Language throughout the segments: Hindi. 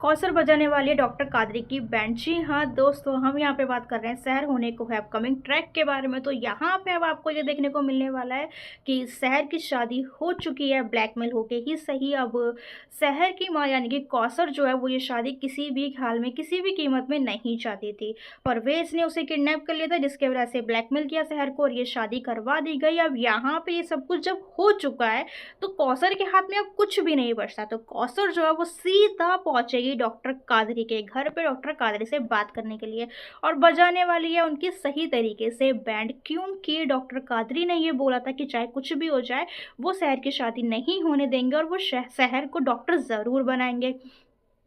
कौसर बजाने वाली है डॉक्टर कादरी की बैंड। जी हाँ दोस्तों, हम यहाँ पे बात कर रहे हैं शहर होने को है अपकमिंग ट्रैक के बारे में। तो यहाँ पे अब आपको ये देखने को मिलने वाला है कि शहर की शादी हो चुकी है, ब्लैकमेल होके ही सही। अब शहर की माँ यानी कि कौसर जो है वो ये शादी किसी भी हाल में किसी भी कीमत में नहीं चाहती थी। परवेज ने उसे किडनैप कर लिया था, जिसके वजह से ब्लैकमेल किया शहर को और ये शादी करवा दी गई। अब यहाँ पे ये सब कुछ जब हो चुका है तो कौसर के हाथ में अब कुछ भी नहीं बचता। तो कौसर जो है वो सीधा पहुंचेगी डॉक्टर कादरी के घर पे डॉक्टर कादरी से बात करने के लिए और बजाने वाली है उनकी सही तरीके से बैंड, क्योंकि डॉक्टर कादरी ने ये बोला था कि चाहे कुछ भी हो जाए वो शहर की शादी नहीं होने देंगे और वो शहर को डॉक्टर ज़रूर बनाएंगे।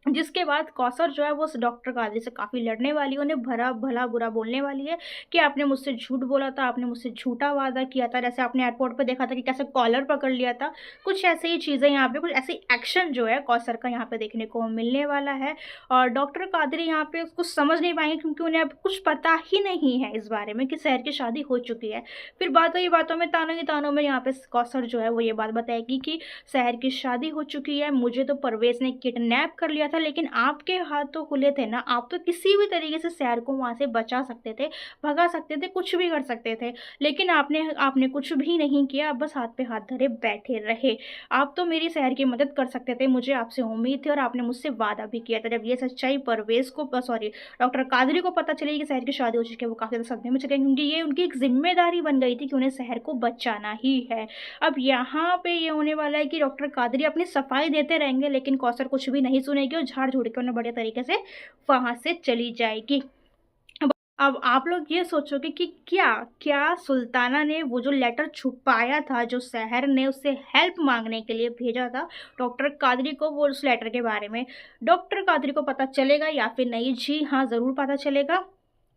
जिसके बाद कौसर जो है वो उस डॉक्टर कादरी से काफ़ी लड़ने वाली है, उन्हें भला भला बुरा बोलने वाली है कि आपने मुझसे झूठ बोला था, आपने मुझसे झूठा वादा किया था। जैसे आपने एयरपोर्ट पे देखा था कि कैसे कॉलर पकड़ लिया था, कुछ ऐसे ही चीज़ें यहाँ पे, कुछ ऐसी एक्शन जो है कौसर का यहाँ पे देखने को मिलने वाला है। और डॉक्टर कादरी यहाँ पे कुछ समझ नहीं पाएंगे क्योंकि उन्हें अब कुछ पता ही नहीं है इस बारे में कि शहर की शादी हो चुकी है। फिर बातों ही बातों में, तानों ही तानों में यहाँ पे कौसर जो है वो ये बात बताएगी कि शहर की शादी हो चुकी है, मुझे तो परवेज़ ने किडनैप कर लिया था, लेकिन आपके हाथ तो खुले थे ना, आप तो किसी भी तरीके से शहर को वहाँ से बचा सकते थे, भगा सकते थे, कुछ भी कर सकते थे। लेकिन आपने आपने कुछ भी नहीं किया, आप बस हाथ पे हाथ धरे बैठे रहे। आप तो मेरी शहर की मदद कर सकते थे, मुझे आपसे उम्मीद थी और आपने मुझसे वादा भी किया था। जब ये सच्चाई परवेज़ को सॉरी डॉक्टर कादरी को पता चलेगी कि शहर की शादी हो चुकी है, वो काफ़ी ज़्यादा सदमे में चले गए, क्योंकि ये उनकी एक ज़िम्मेदारी बन गई थी कि उन्हें शहर को बचाना ही है। अब यहाँ पे ये होने वाला है कि डॉक्टर कादरी अपनी सफाई देते रहेंगे, लेकिन कौसर कुछ भी नहीं सुनेगी और झाड़-झूड़ के उन्हें बढ़िया तरीके से वहाँ से चली जाएगी। अब आप लोग ये सोचोगे कि क्या सुल्ताना ने वो जो लेटर छुपाया था, जो शहर ने उससे हेल्प माँगने के लिए भेजा था डॉक्टर कादरी को, वो उस लेटर के बारे में डॉक्टर कादरी को पता चलेगा या फिर नहीं? जी हाँ, ज़रूर पता चलेगा।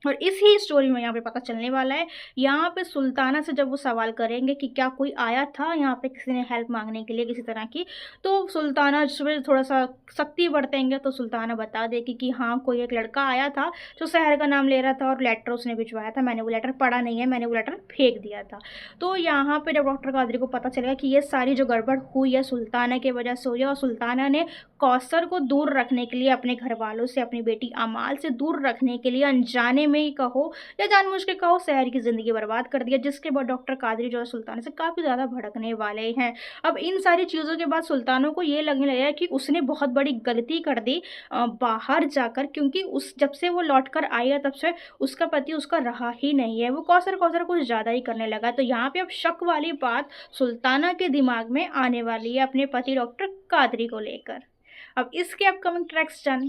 और इसी स्टोरी में यहाँ पे पता चलने वाला है। यहाँ पे सुल्ताना से जब वो सवाल करेंगे कि क्या कोई आया था यहाँ पे किसी ने हेल्प माँगने के लिए किसी तरह की, तो सुल्ताना उसमें थोड़ा-सा सख्ती बरतेंगे तो सुल्ताना बता देगी कि हाँ, कोई एक लड़का आया था जो शहर का नाम ले रहा था और लेटर उसने भिजवाया था। मैंने वो लेटर पढ़ा नहीं है, मैंने वो लेटर फेंक दिया था। तो यहाँ पे जब डॉक्टर कादरी को पता चलेगा कि ये सारी जो गड़बड़ हुई है सुल्ताना की वजह से हुई है और सुल्ताना ने कौसर को दूर रखने के लिए, अपने घरवालों से, अपनी बेटी अमाल से दूर रखने के लिए अनजाने में ही कहो या जानबूझ के कहो शहर की ज़िंदगी बर्बाद कर दिया, जिसके बाद डॉक्टर कादरी जो है सुल्ताना से काफ़ी ज़्यादा भड़कने वाले हैं। अब इन सारी चीज़ों के बाद सुल्तानों को ये लगने लगा कि उसने बहुत बड़ी गलती कर दी बाहर जाकर, क्योंकि उस जब से वो लौट कर आई है तब से उसका पति उसका रहा ही नहीं है। वो कौसर कुछ ज़्यादा ही करने लगा। तो यहाँ पे अब शक वाली बात सुल्ताना के दिमाग में आने वाली है अपने पति डॉक्टर कादरी को लेकर। अब इसके अपकमिंग ट्रैक्स जानें।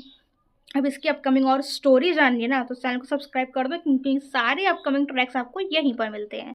अब इसकी अपकमिंग और स्टोरी जाननी है ना, तो चैनल को सब्सक्राइब कर दो, क्योंकि सारे अपकमिंग ट्रैक्स आपको यहीं पर मिलते हैं।